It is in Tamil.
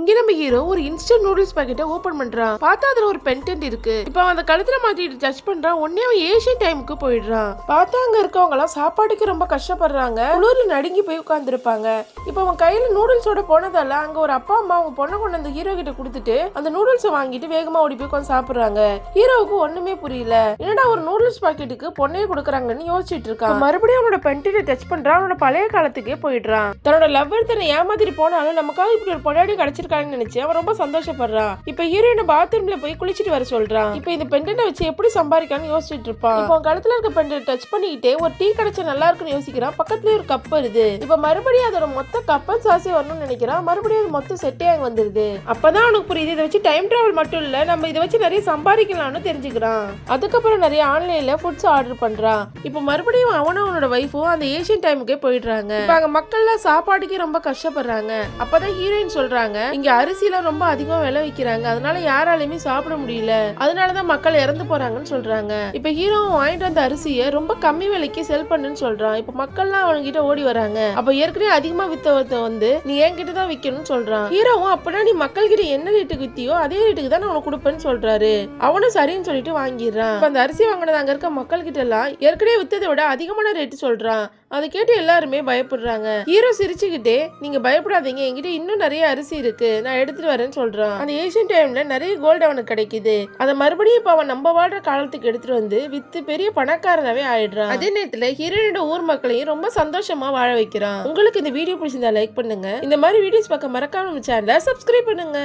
இங்க நம்ம ஹீரோ ஒரு இன்ஸ்டன்ட் நூடுல்ஸ் பாக்கெட்டை ஓபன் பண்றான். பார்த்தா அதுல ஒரு பென்டென்ட் இருக்கு. இப்ப அவன் அந்த கழுத்துல மாட்டிட்டு டச் பண்றான். உடனே அவன் ஏஷியன் டைமுக்கு போயிடுறான். பார்த்தா அங்க இருக்கவங்க எல்லாம் சாப்பாடுக்கு ரொம்ப கஷ்டப்படுறாங்க. குளிர்ல நடுங்கி போய் உட்கார்ந்துருப்பாங்க. இப்ப அவன் கையில நூடுல்ஸோட போனதால அங்க ஒரு அப்பா அம்மா அவங்க பொண்ணை கொண்டு அந்த ஹீரோ கிட்ட கொடுத்துட்டு அந்த நூடுல்ஸை வாங்கிட்டு வேகமா ஓடி போய் உட்காந்து சாப்பிடுறாங்க. ஹீரோவுக்கு ஒண்ணுமே புரியல. என்னடா ஒரு நூடுல்ஸ் பாக்கெட்டுக்கு பொண்ணையே கொடுக்குறாங்கன்னு யோசிச்சுட்டு இருக்கான். மறுபடியும் அவனோட பென்டென்ட்டை டச் பண்றான். அவனோட பழைய காலத்துக்கே போயிடுறான். தன்னோட லவ்வர் தன்னை ஏமாத்திட்டு போனாலும் நமக்காக இப்படி ஒரு பொடாடி கிடைச்சிருக்காங்கன்னு நினைச்சு அவன் ரொம்ப சந்தோஷப்படுறான். இப்ப ஹீரோயின பாத்ரூம்ல போய் குளிச்சிட்டு வர சொல்றான். இப்ப இந்த பெண்டனை வச்சு எப்படி சம்பாதிக்கான்னு யோசிச்சுட்டு இருப்பான். இப்போ கழுத்துல இருக்க பெண்டனை டச் பண்ணிக்கிட்டே ஒரு டீ கிடைச்சா நல்லா இருக்குன்னு யோசிக்கிறான். பக்கத்துலயே ஒரு கப் வருது. இப்ப மறுபடியும் அதோட மொத்த கப்பன் சாசி வரணும்னு நினைக்கிறான். மறுபடியும் அது மொத்த செட்டே அங்க வந்துருது. அப்பதான் அவனுக்கு புரியுது இதை வச்சு டைம் டிராவல் மட்டும் இல்ல, நம்ம இதை வச்சு நிறைய சம்பாதிக்கலாம்னு தெரிஞ்சுக்கிறான். அதுக்கப்புறம் நிறைய ஆன்லைன்ல ஃபுட்ஸ் ஆர்டர் பண்றான். இப்ப மறுபடியும் அவனும் அவனோட வைஃபும் அந்த ஏஷியன் டைமுக்கே போயிடுறாங்க. இப்ப அங்க மக்கள்லாம் சாப்பாடுக்கு ரொம்ப கஷ்டப்படுறாங்க. அப்பதான் ஹீரோயின் சொல்றாங்க, இங்க அரிசிலாம் ரொம்ப அதிகமா விலை வைக்கிறாங்க, அதனால யாராலையுமே சாப்பிட முடியல, அதனாலதான் மக்கள் இறந்து போறாங்கன்னு சொல்றாங்க. இப்ப ஹீரோ வாங்கிட்டு வந்த அரிசியை ரொம்ப கம்மி விலைக்கு செல் பண்ணுன்னு சொல்றான். இப்ப மக்கள்லாம் அவன்கிட்ட ஓடி வராங்க. அப்ப ஏற்கனவே அதிகமா வித்தவத்த வந்து நீ என்கிட்ட தான் விக்கணும்னு சொல்றான். ஹீரோவும் அப்படின்னா நீ மக்கள் கிட்ட என்ன ரேட்டுக்கு வித்தியோ அதே ரேட்டுக்கு தான் அவனுக்கு கொடுப்பேன்னு சொல்றாரு. அவனும் சரின்னு சொல்லிட்டு வாங்கிடுறான். அந்த அரிசி வாங்கினது அங்க இருக்க மக்கள் கிட்ட எல்லாம் ஏற்கனவே வித்ததை விட அதிகமான ரேட்டு சொல்றான். அதை கேட்டு எல்லாருமே பயப்படுறாங்க. ஹீரோ சிரிச்சுக்கிட்டே நீங்க பயப்படாதீங்க, என்கிட்ட இன்னும் நிறைய அரிசி இருக்கு, நான் எடுத்துட்டு வரேன்னு சொல்றான். அந்த ஏஷியன் டைம்ல நிறைய கோல்டு அவனுக்கு கிடைக்குது. அதை மறுபடியும் இப்ப அவன் நம்ம வாழ்ற காலத்துக்கு எடுத்துட்டு வந்து வித்து பெரிய பணக்காரனாவே ஆயிடுறான். அதே நேரத்துல ஹீரோனோட ஊர் மக்களையும் ரொம்ப சந்தோஷமா வாழ வைக்கிறான். உங்களுக்கு இந்த வீடியோ பிடிச்சிருந்தா லைக் பண்ணுங்க. இந்த மாதிரி வீடியோஸ் பார்க்க மறக்காம சேனலை சப்ஸ்கிரைப் பண்ணுங்க.